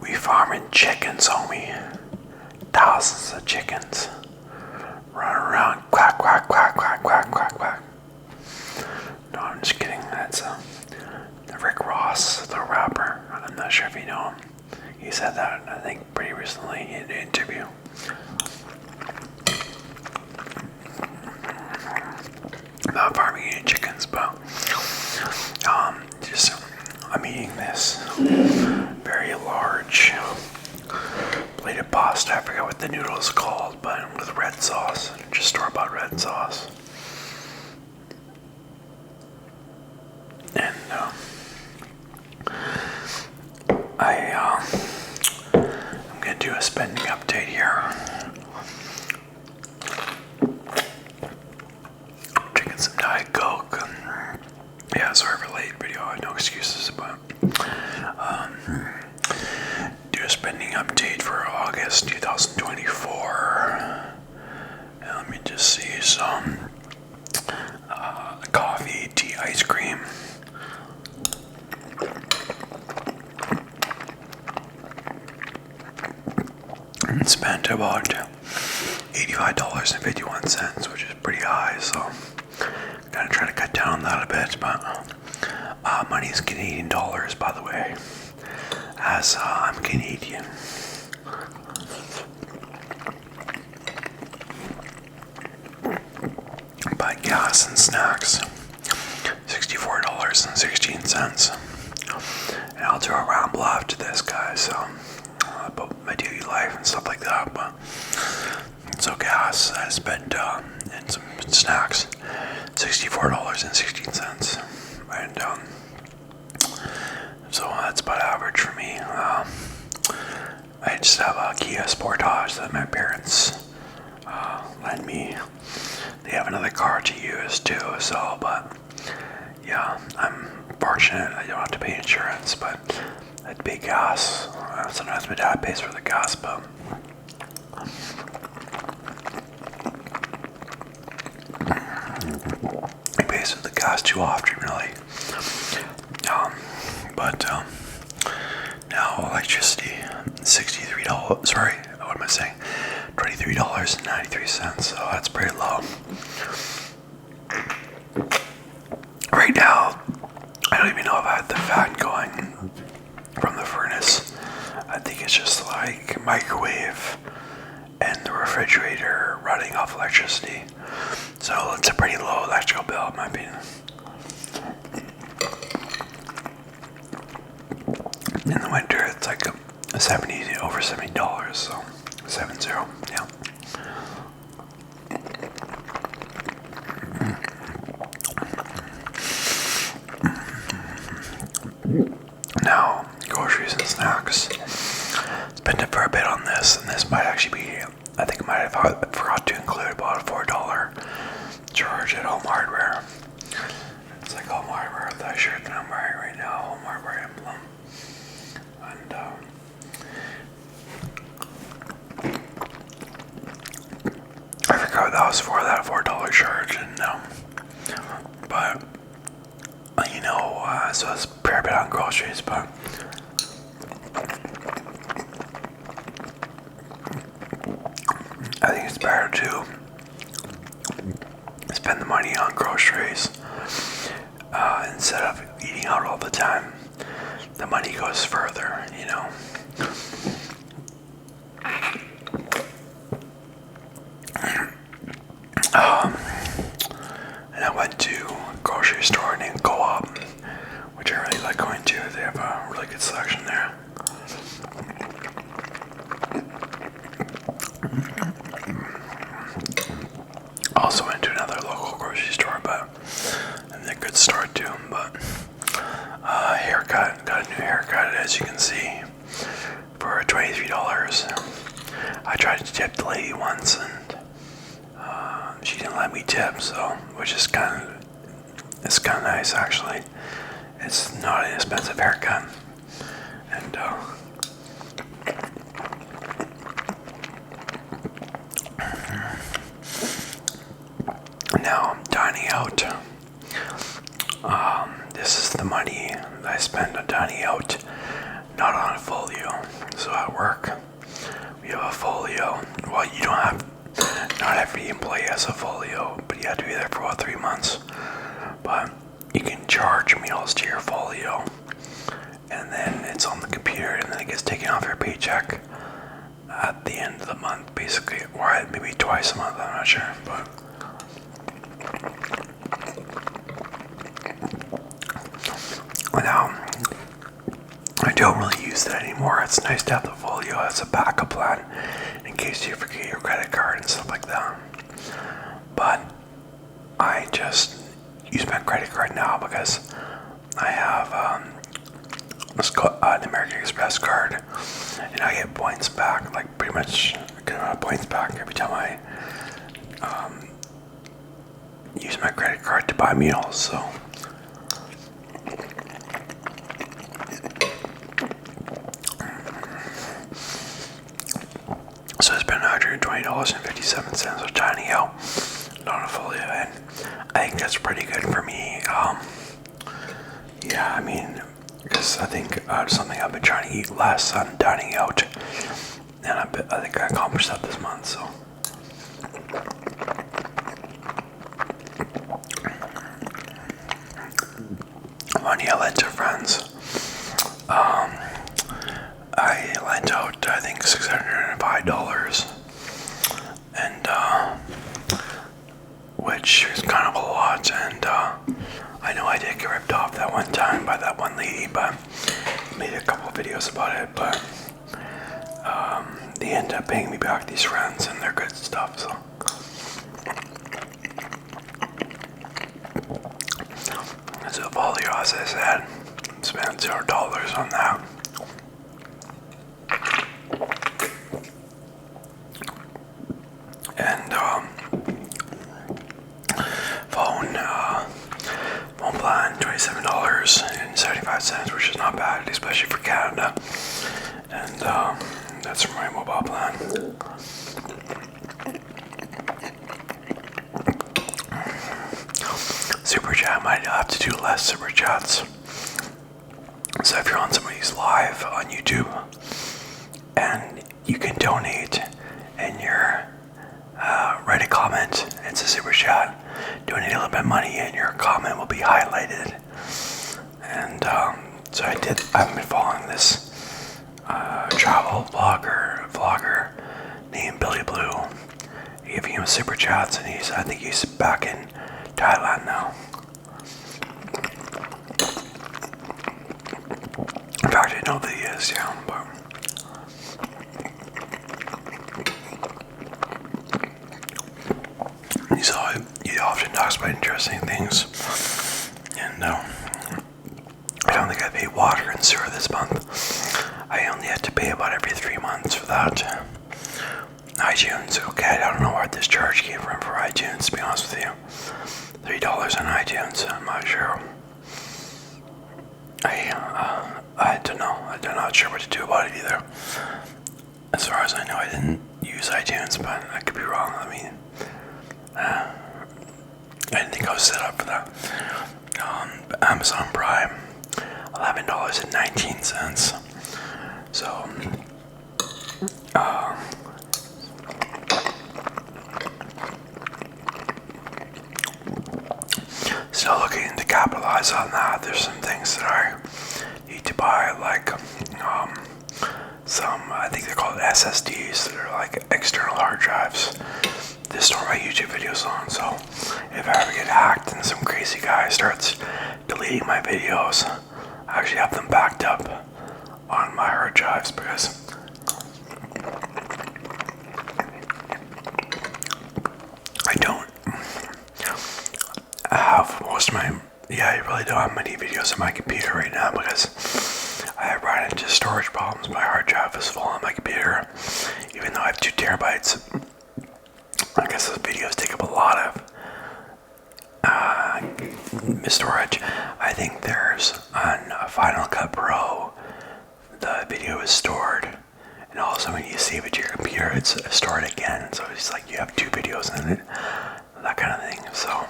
We farming chickens, homie. Thousands of chickens. Run around, quack, quack, quack, quack, quack, quack, quack. No, I'm just kidding. That's Rick Ross, the rapper. I'm not sure if you know him. He said that, I think, pretty recently in an interview. Not farming any chickens, but I'm eating this very large plate of pasta. I forget what the noodle is called, but with red sauce, just store-bought red sauce. And I'm gonna do a spending update here. Drinking some Diet Coke. Yeah, sorry for late video. I have no excuses, but do a spending update for August 2024. And let me just see some coffee, tea, ice cream. And spent about $85.51, which is pretty high, so gotta try to cut down on that a bit. But money is Canadian dollars, by the way, as I'm Canadian. Buy gas and snacks, $64.16. And I'll do a ramble after this, guys, about my daily life and stuff like that. But so gas, I spent and some snacks, $64.16, and so that's about average for me. I just have a Kia Sportage that my parents lend me. They have another car to use too, so, but yeah, I'm fortunate I don't have to pay insurance, but I'd pay gas. Sometimes my dad pays for the gas, but he pays for the gas too often, really. But now electricity, $63. Sorry, what am I saying? $23.93. So that's pretty low. Right now, I don't even know if I have the fan going from the furnace. I think it's just like microwave and the refrigerator running off electricity. So it's a pretty low electrical bill in my opinion. In the winter, it's like over $70, so 70, yeah. Now, groceries and snacks. Spent a fair bit on this, and this might actually be, I think I might have forgot to include about a $4 charge at Home Hardware. It's like Home Hardware, that shirt that I'm wearing right now, Home Hardware emblem. And I forgot what that was for, that $4 charge, and but you know, so it's a fair bit on groceries, but I think it's better to spend the money on groceries instead of eating out all the time. The money goes further, you know. And I went to a grocery store named Co-op, which I really like going to. They have a really good selection there. Also went to another local grocery store, and they're a good store too. But haircut, got a new haircut, as you can see, for $23. I tried to tip the lady once, and she didn't let me tip, so which is kind of nice actually. It's not an expensive haircut, and now I'm dining out. This is the money I spend on dining out, not on a folio. So at work, we have a folio. Well, you don't have, not every employee has a folio, but you have to be there for about 3 months. But you can charge meals to your folio, and then it's on the computer, and then it gets taken off your paycheck at the end of the month, basically, or maybe twice a month. I'm not sure, but now I don't really use that anymore. It's nice to have the folio as a backup plan in case you forget your credit card and stuff like that. But I just use my credit card now because I have an American Express card, and I get points back, like pretty much a good amount of points back every time I use my credit card to buy meals. So it's been $120.57 of dining out on a folio, and I think that's pretty good for me. Yeah, I mean, because I think something I've been trying to eat less on dining out, and I think I accomplished that this month. So money I lent to friends. I lent out, I think, $605, and which is kind of a lot. And I know I did get ripped off that one time by that one lady, but I made a couple of videos about it. But they end up paying me back, these friends, and they're good stuff. So a folio, as I said, spent $0 on that. And phone plan, $27.75, which is not bad, especially for Canada. And that's for my mobile plan. Super chat, might have to do less super chats. So if you're on somebody's live on YouTube and you can donate and you're write a comment, it's a super chat, donate a little bit of money and your comment will be highlighted. And so I've been following this travel vlogger named Billy Blue, giving him super chats, and I think he's back in Thailand now. In fact, I know that he is, yeah, but he often talks about interesting things. And I don't think I paid water and sewer this month. I only had to pay about every 3 months for that. iTunes, okay, I don't know where this charge came from for iTunes, to be honest with you. $3 on iTunes, I'm not sure. I don't know. I'm not sure what to do about it either. As far as I know, I didn't use iTunes, but I could be wrong. I mean, I didn't think I was set up for that. Amazon Prime, $11.19. So, still looking to capitalize on that. There's some things that I need to buy, like some, I think they're called SSDs, that are like external hard drives to store my YouTube videos on. So if I ever get hacked and some crazy guy starts deleting my videos, I actually have them backed up on my hard drives, because I don't have most of my, I really don't have many videos on my computer right now, because I have run into storage problems. My hard drive is full on my computer, even though I have 2 terabytes. I guess those videos take up a lot of storage. I think there's on Final Cut Pro, the video is stored, and also when you save it to your computer, it's stored again. So it's like you have 2 videos in it, that kind of thing. So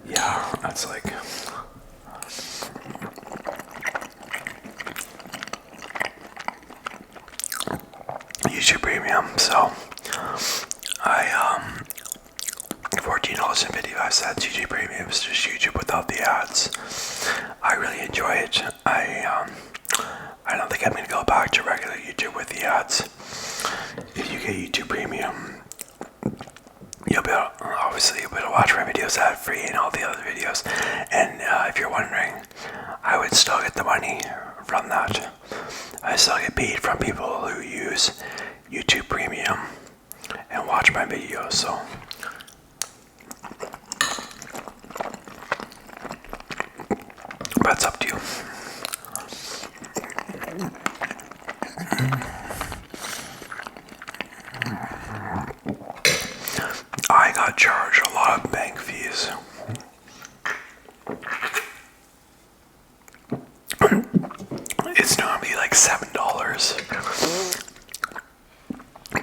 yeah, that's like, YouTube Premium. So I $14.55 YouTube Premium is just YouTube without the ads. I really enjoy it. I don't think I'm gonna go back to regular YouTube with the ads. If you get YouTube Premium, you'll be able to watch my videos ad free and all the other videos. And if you're wondering, I would still get the money from that. I still get paid from people who use YouTube Premium and watch my videos. So that's up to you. I got charged a lot of bank fees. It's normally like $7.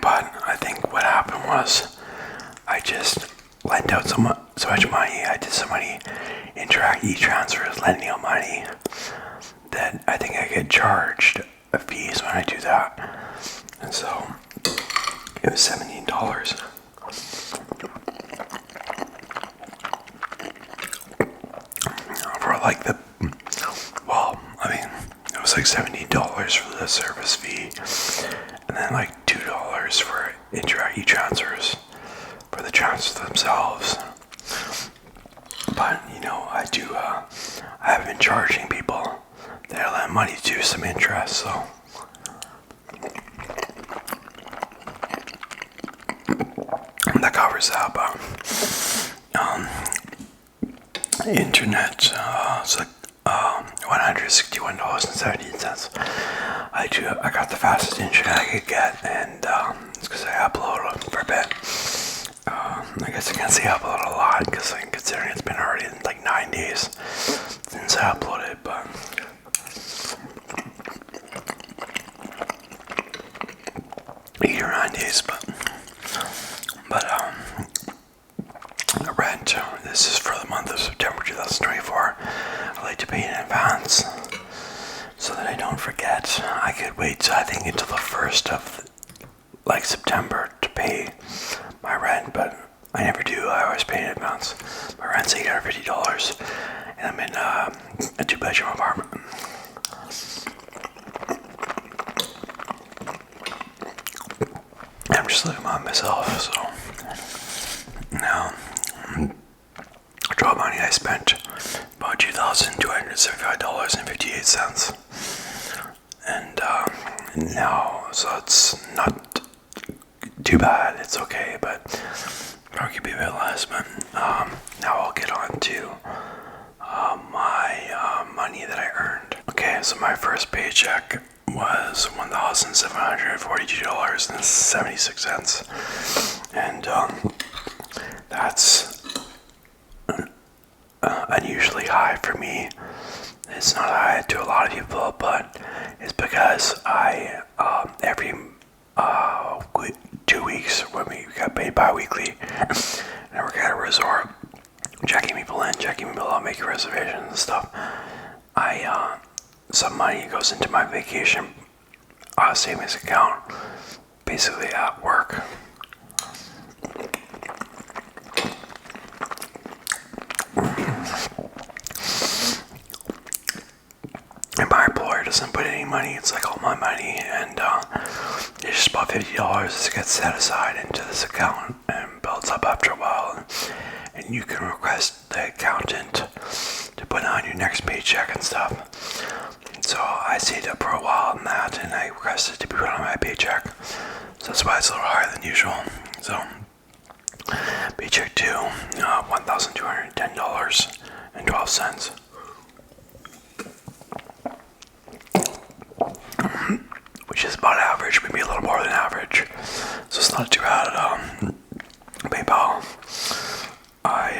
But I think what happened was I just lent out so much money. I did so many Interact e-transfers lending out money that I think I get charged fees when I do that. And so it was $17. For like it was like $17 for the service fee, and then like $2 for Interact e-transfers for the transfers themselves. But I have been charging people that I lend money to some interest, so that covers that. But internet, it's like $161.17. I got the fastest internet I could get, and it's because I uploaded for a bit. I guess I can't say upload a lot because considering it's been already like 9 days since I uploaded, but 8 or 9 days, but rent. This is for the month of September 2024. I like to pay in advance so that I don't forget. I could wait, I think, until the 1st of September to pay my rent, but I never do. I always pay in advance. My rent's $850, and I'm in a 2-bedroom apartment. I'm just living by myself, so now draw money. I spent about $2,275.58, and now, so it's not too bad. It's okay, but probably could be a bit less. But now I'll get on to my money that I earned. Okay, so my first paycheck was $1,742.76, and that's unusually high for me. It's not high to a lot of people, but it's because I every 2 weeks when we got paid bi-weekly, and I work at a resort, checking people in, checking people out, making reservations and stuff. Some money goes into my vacation savings account, basically at work. And my employer doesn't put any money. It's like all my money, and it's just about $50 that gets set aside into this account and builds up after a while. And you can request the accountant to put on your next paycheck and stuff. And so I stayed up for a while on that, and I requested to be put on my paycheck. So that's why it's a little higher than usual. So paycheck 2, $1,210.12. Which is about average, maybe a little more than average. So it's not too bad. PayPal. I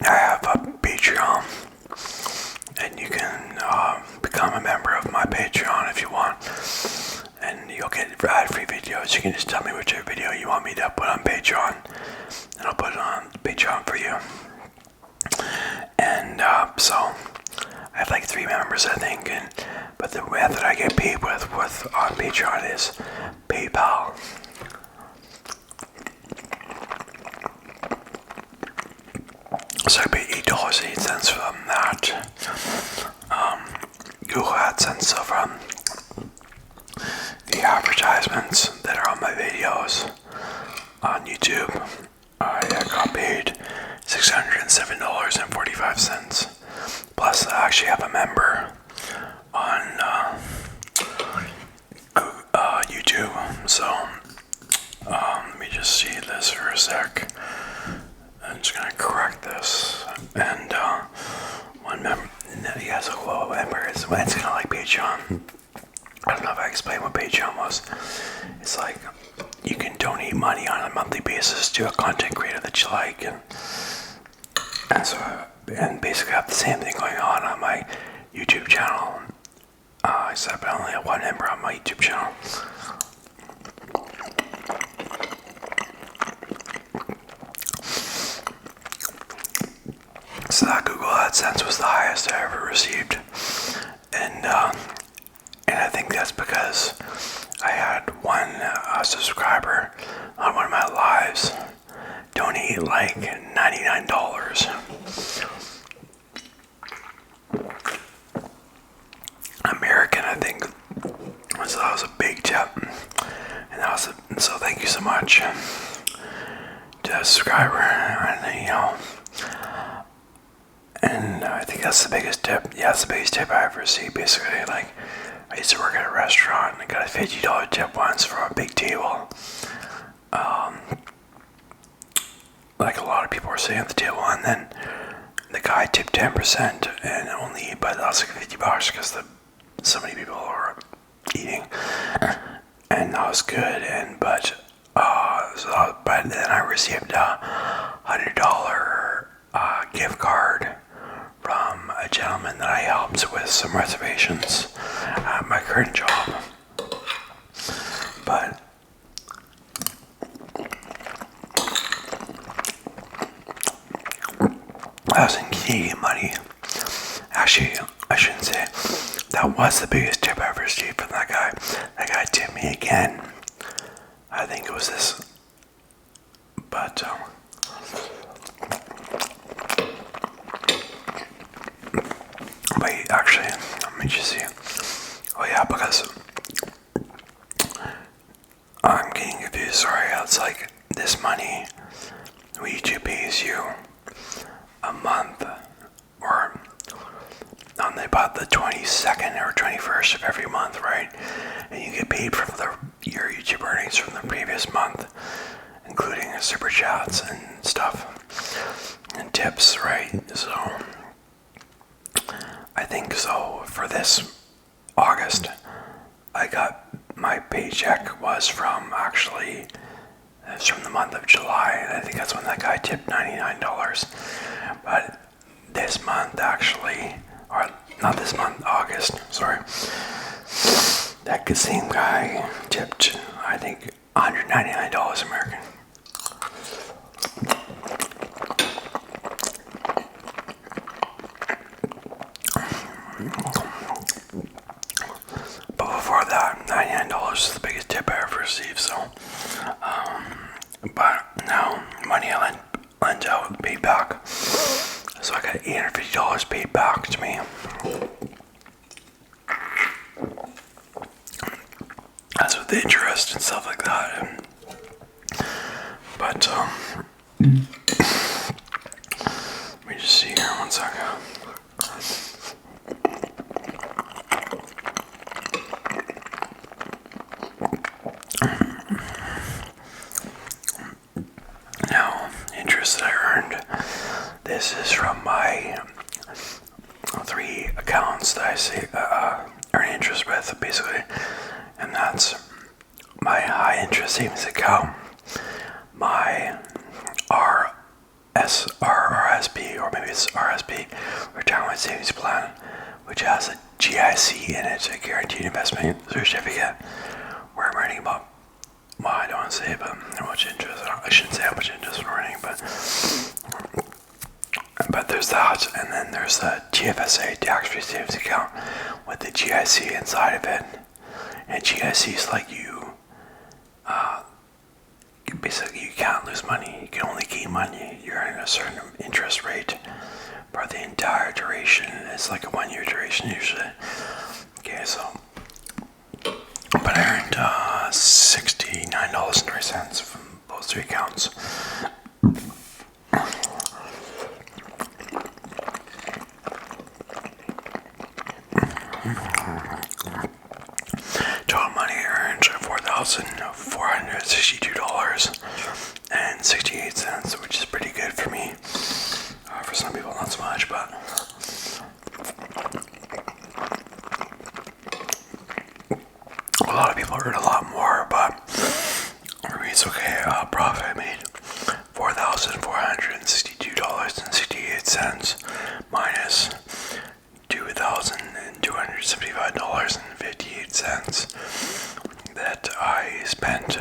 have a Patreon, and you can become a member of my Patreon if you want, and you'll get ad-free videos. You can just tell me which video you want me to put on Patreon, and I'll put it on Patreon for you. And so I have like 3 members, I think, but the method I get paid with on Patreon is PayPal. So I pay $8.08 from that. Google AdSense, so from the advertisements that are on my videos on YouTube, I got paid $607.45. Plus, I actually have a member on YouTube. So, let me just see this for a sec. I'm just gonna correct this. And one member, yes, a member is when it's kind of like Patreon. I don't know if I explained what Patreon was. It's like you can donate money on a monthly basis to a content creator that you like, and basically I have the same thing going on my YouTube channel. Except I only have one member on my YouTube channel. So that Google AdSense was the highest I ever received, and I think that's because I had one subscriber on one of my lives donate like $99 American, I think. So that was a big tip, and so thank you so much to that subscriber, and I think that's the biggest tip. Yeah, that's the biggest tip I ever received. Basically, like, I used to work at a restaurant and I got a $50 tip once for a big table. Like a lot of people were sitting at the table, and then the guy tipped 10%, and but that was like $50 because so many people were eating, and that was good. But then I received a $100 gift card from a gentleman that I helped with some reservations at my current job. But that was in Canadian money. Actually, I shouldn't say that was the biggest tip I ever received from that guy. That guy tipped me again. I think it was this, but actually, let me just see. Oh yeah, because I'm getting confused. Sorry, it's like this money YouTube pays you a month, or on about the 22nd or 21st of every month, right? And you get paid from your YouTube earnings from the previous month, including super chats and stuff and tips, right? So I think so for this August, my paycheck was from the month of July, and I think that's when that guy tipped $99. But this month or not this month, August, sorry, that same guy tipped, I think, $199 American. But before that, $99 is the biggest tip I ever received. So, but now money I lent out paid back. So I got $850 paid back to me. That's with the interest and stuff like that. But let me just see here 1 second. Now, interest that I earned. This is from my 3 accounts that I earn interest with, basically, and that's my high interest savings account, my RSP, or maybe it's RSP, retirement savings plan, which has a GIC in it, a guaranteed investment certificate, where I'm earning about, well, I don't want to say it, but how much interest. I shouldn't say how much interest we're earning, but But there's that, and then there's the TFSA, tax-free savings account, with the GIC inside of it. And GIC is like basically you can't lose money. You can only gain money. You're earning a certain interest rate for the entire duration. It's like a 1-year duration usually. Okay, so but I earned $69.03 from those 3 accounts. Total money earned $4,462.68, which is pretty good for me. For some people, not so much, but a lot of people earn a lot more. But for me, it's okay. Profit I made $4,462.68 minus $2,275.58 that I spent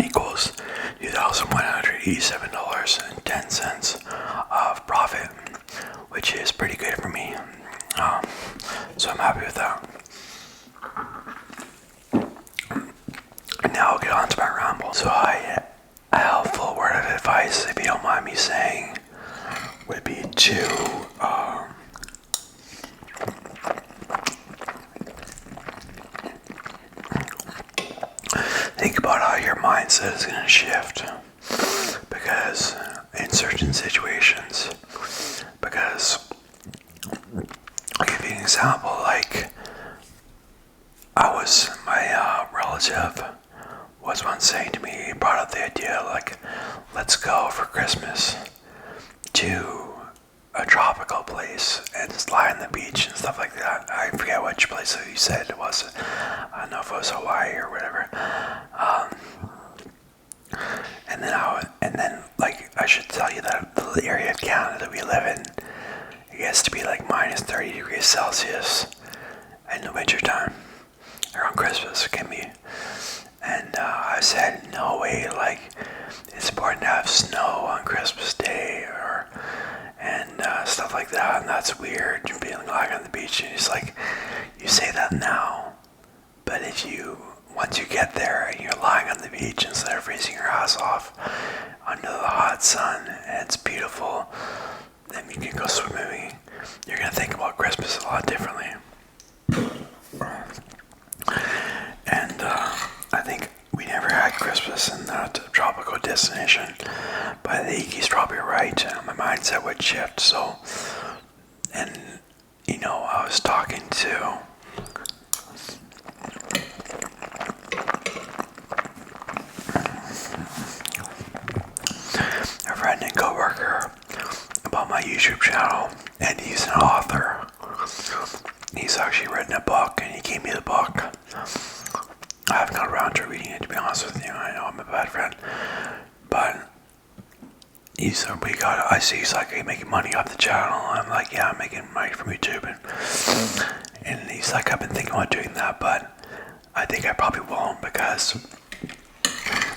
equals $2,187.10 of profit, which is pretty good for me. So I'm happy with that. And now I'll get on to my ramble. So a helpful word of advice, if you don't mind me saying, would be to think about how your mindset is going to shift, because in certain situations, because I'll give you an example. Like my relative was once saying to me, he brought up the idea like, let's go for Christmas to a tropical place and just lie on the beach and stuff like that. I forget which place he said it was. I don't know if it was Hawaii or whatever. And then like I should tell you that the area of Canada that we live in, it gets to be like minus 30 degrees Celsius in the wintertime. Around Christmas it can be. And I said, no way, like it's important to have snow on Christmas Day and stuff like that, and that's weird, being lying on the beach. And he's like, you say that now, but once you get there and you're lying on the beach instead of freezing your ass off under the hot sun and it's beautiful, then you can go swimming. You're gonna think about Christmas a lot differently. And I think we never had Christmas in that tropical destination, but I think he's probably right. My mindset would shift. So, and I was talking to a friend and coworker about my YouTube channel, and he's an author. He's actually written a book, and he gave me the book. I haven't got around to reading it, to be honest with you. I know I'm a bad friend, but I see he's like, are you making money off the channel? I'm like, yeah, I'm making money from YouTube, and he's like, I've been thinking about doing that, but I think I probably won't, because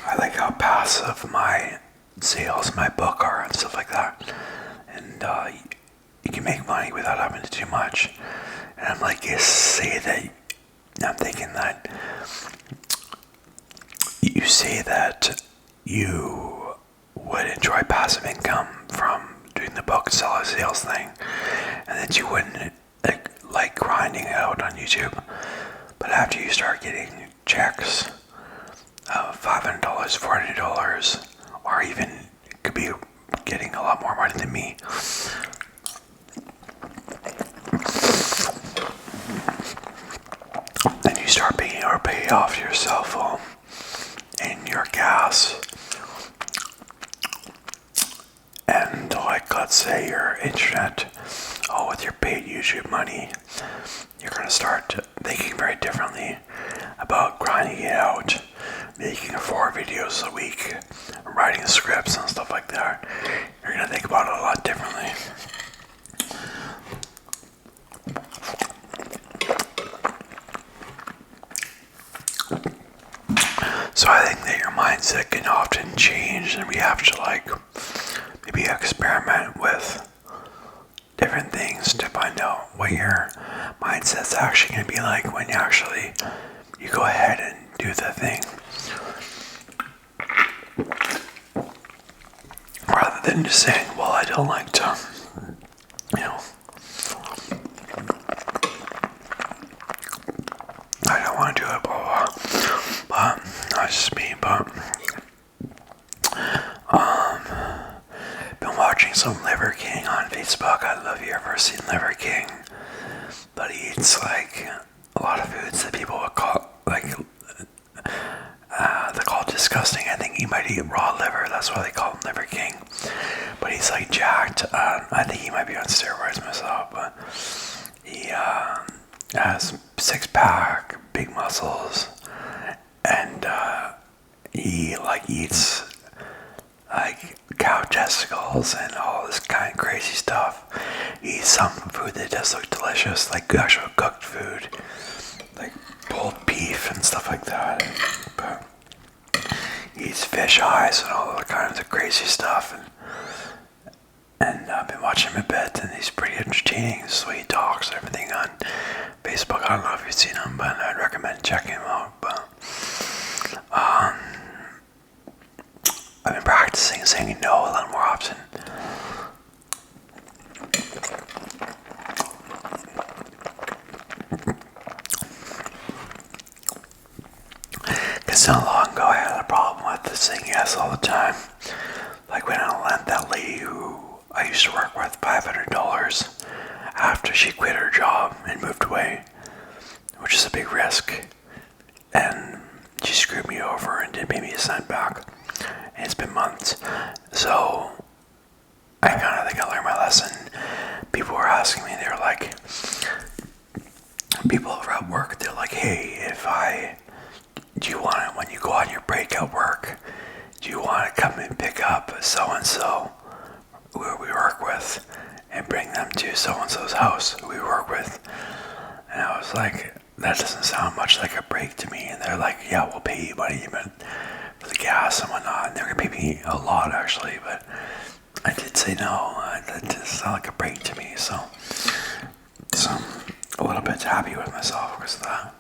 I like how passive my sales, my book are and stuff like that, and you can make money without having to do much. And I'm like, I'm thinking that you say that you would enjoy passive income from doing the book sales thing, and that you wouldn't like grinding it out on YouTube. But after you start getting checks of $500, $400, or even could be getting a lot more money than me, then you start being able to pay off your cell phone and your gas, and like, let's say your internet, with your paid YouTube money, you're going to start thinking very differently about grinding it out, making 4 videos a week, writing scripts and stuff like that. You're going to think about it a lot differently. So I think that your mindset can often change, and we have to maybe experiment with different things to find out what your mindset's actually going to be like when you go ahead and do the thing. Rather than just saying, well, I don't like to, I don't want to do it, blah, blah, blah. But, that's just me, but, been watching some Liver King on Facebook. I don't know if you ever seen Liver King, but he eats, like, a lot of foods that people would call, like, they're called disgusting. I think he might eat raw liver. That's why they call him Liver King. But he's like jacked. I think he might be on steroids myself. But he has 6-pack, big muscles, and he like eats like cow testicles and all this kind of crazy stuff. He eats some food that does look delicious, like actual cooked food, like pulled beef and stuff like that. But he eats fish eyes and all other kinds of crazy stuff. And I've been watching him a bit, and he's pretty entertaining. This is the way he talks and everything on Facebook. I don't know if you've seen him, but I'd recommend checking him out. But I've been practicing saying no a little more often. Because not long ago I had a problem with saying yes all the time. Like when I lent that lady who I used to work with $500 after she quit her job and moved away, which is a big risk. And she screwed me over and didn't pay me a cent back. And it's been months. So I kind of think I learned my lesson. People were asking me, they're like, people over at work, they're like, hey, do you want it when you go on your break at work? Do you want to come and pick up so-and-so who we work with and bring them to so-and-so's house who we work with? And I was like, that doesn't sound much like a break to me. And they're like, yeah, we'll pay you money for the gas and whatnot. And they're going to pay me a lot, actually. But I did say no. That doesn't sound like a break to me. So I'm a little bit happy with myself because of that.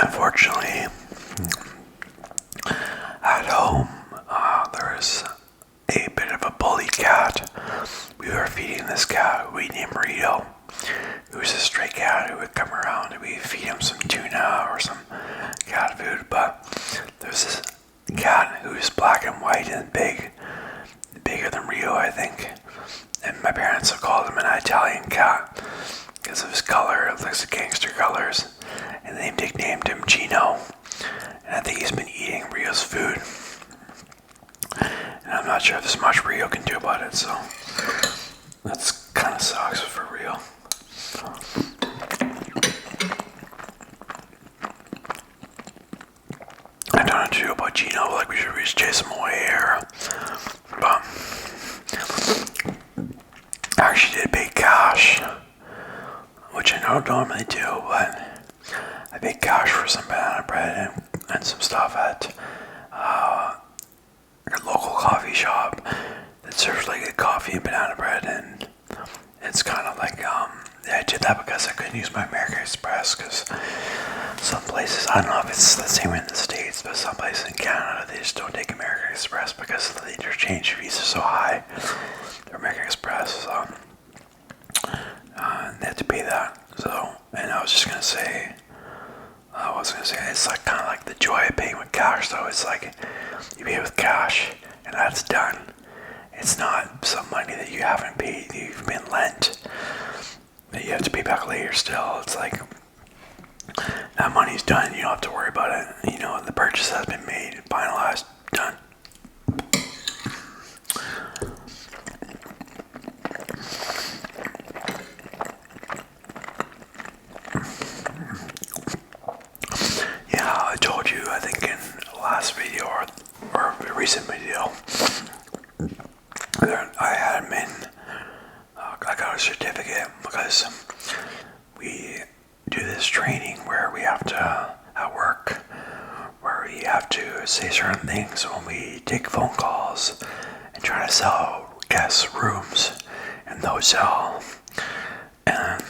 Unfortunately, at home, there's a bit of a bully cat. We were feeding this cat we named Rito. He was a stray cat who would come around and we'd feed him some tuna or some cat food. But there's this cat who's black and white and bigger than Rito, I think. And my parents have called him an Italian cat because of his color. It looks like gangster colors. And they nicknamed him Gino. And I think he's been eating Rio's food. And I'm not sure if there's much Rio can do about it, so that's kind of sucks for Rio. I don't know what to do about Gino, like we should just chase him away or... But I actually did pay cash, which I don't normally do, but I paid cash for some banana bread and some stuff at a local coffee shop that serves like a coffee and banana bread, and it's kind of like I did that because I couldn't use my American Express because some places, I don't know if it's the same in the States, but some places in Canada they just don't take American Express because the interchange fees are so high for American Express, so they have to pay that. So, and I was gonna say it's like kind of like the joy of paying with cash, though. It's like you pay with cash and that's done. It's not some money that you haven't paid, you've been lent, that you have to pay back later still. It's like that money's done, you don't have to worry about it. You know, the purchase has been made, finalized, done. Yeah, I told you, I think in the last video or a recent video, that I had him in, I got a certificate because we do this training where we have to, at work, where we have to say certain things when we take phone calls and try to sell guest rooms in the hotel. And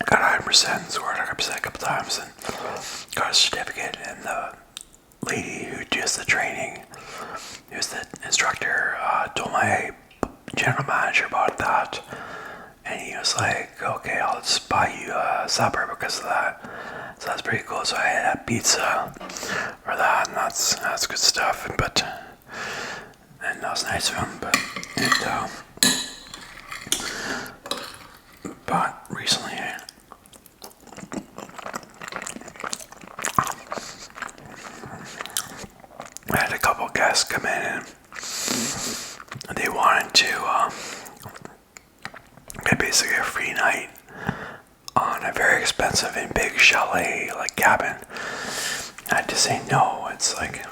got 100%, scored 100% a couple times, and got a certificate. And the lady who does the training, who's the instructor, told my general manager about that. And he was like, okay, I'll just buy you a supper because of that. So that's pretty cool. So I had a pizza for that, and that's good stuff. And that was nice of him. But recently, I had a couple guests come in, and they wanted to get basically a free night on a very expensive and big chalet like cabin. I had to say no. It's like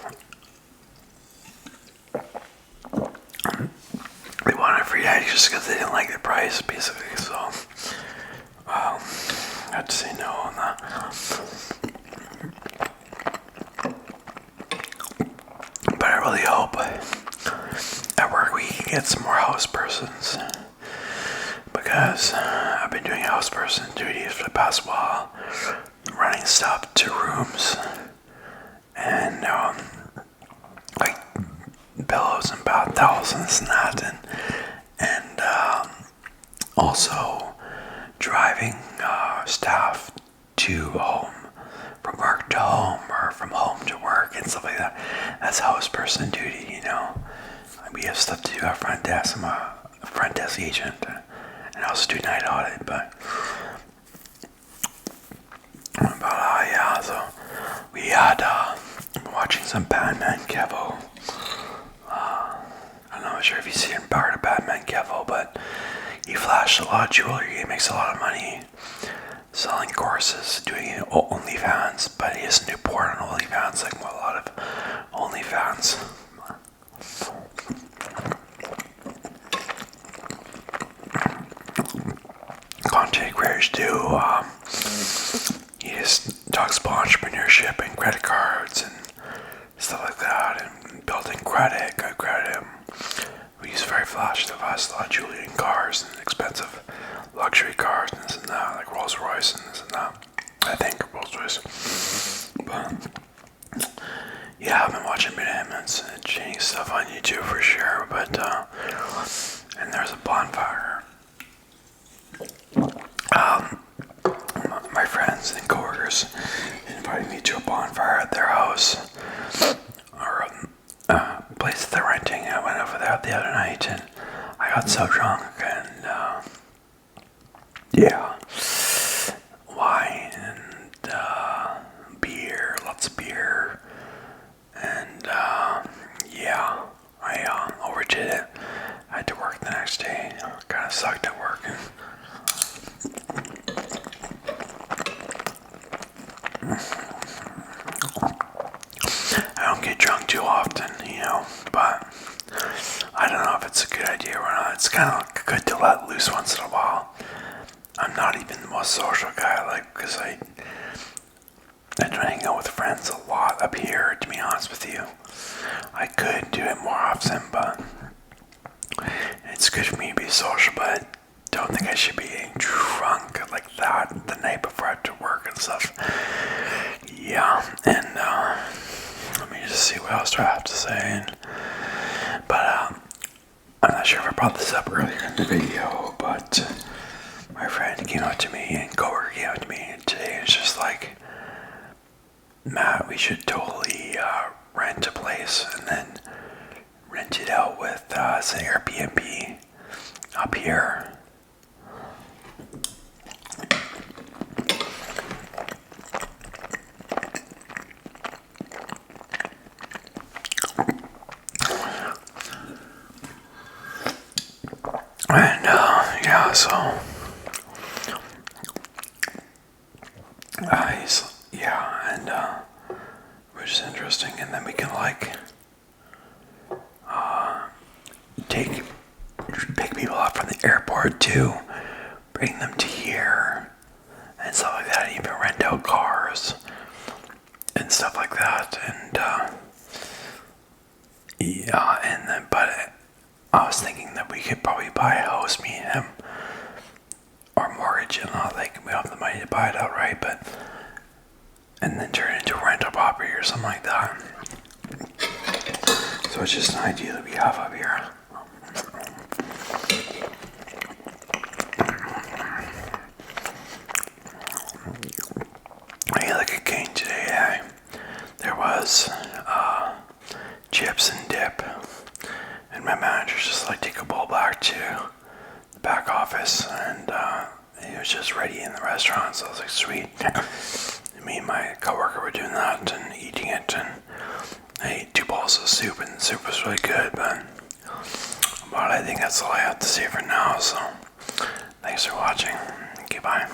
they wanted a free night just because they didn't like the price, basically. So I had to say no on that. But I really hope at work we can get some more house persons, because I've been doing house person duties for the past while, running stuff to rooms, and like pillows and bath towels and this and that, and also driving staff to home, from work to home, or from home to work, and stuff like that. That's house person duty, you know. We have stuff to do at front desk. I'm a front desk agent, and I also do night audit, but yeah, so we had watching some Batman Kevo. I'm not sure if you've seen part of Batman Kevo, but he flashed a lot of jewelry. He makes a lot of money selling courses, doing OnlyFans, but he has a new porn on OnlyFans, like a lot of OnlyFans. Content creators do. He just talks about entrepreneurship and credit cards and stuff like that, and building credit, good credit. He's very flashy. He has a lot of jewelry and cars and expensive luxury cars and this and that, like Rolls Royce and this and that. I think Rolls Royce. But yeah, I've been watching him and changing stuff on YouTube for sure. But and there's a bonfire. My friends and coworkers invited me to a bonfire at their house, or place that they're renting. I went over there the other night, and I got so drunk, and yeah, wine and beer, lots of beer, and yeah, I overdid it. I had to work the next day. Kind of sucked at work. I don't get drunk too often, you know, but I don't know if it's a good idea or not. It's kind of good to let loose once in a while. I'm not even the most social guy, like, because I don't hang out with friends a lot up here, to be honest with you. I could do it more often, but it's good for me to be social, but I don't think I should be getting drunk like that the night before I have to work and stuff. Yeah, and let me just see what else do I have to say. But I'm not sure if I brought this up earlier in the video, but my friend came up to me and coworker came up to me today, and it's just like, Matt, we should totally rent a place and then rent it out with say Airbnb up here. And yeah, so which is interesting. And then we can like pick people up from the airport too, bring them to here and stuff like that. Even rent out cars and stuff like that. And but I was thinking that we could probably buy a house, me and him, or mortgage, and not like we have the money to buy it outright, but and then turn it into a rental property or something like that. So it's just an idea that we have up here. I ate like a king today. There was chips and dip, and my manager just like take a bowl back to the back office, and he was just ready in the restaurant. So I was like, sweet. Me and my coworker were doing that and eating it, and I ate 2 bowls of soup, and the soup was really good. But I think that's all I have to say for now. So thanks for watching. Okay, bye.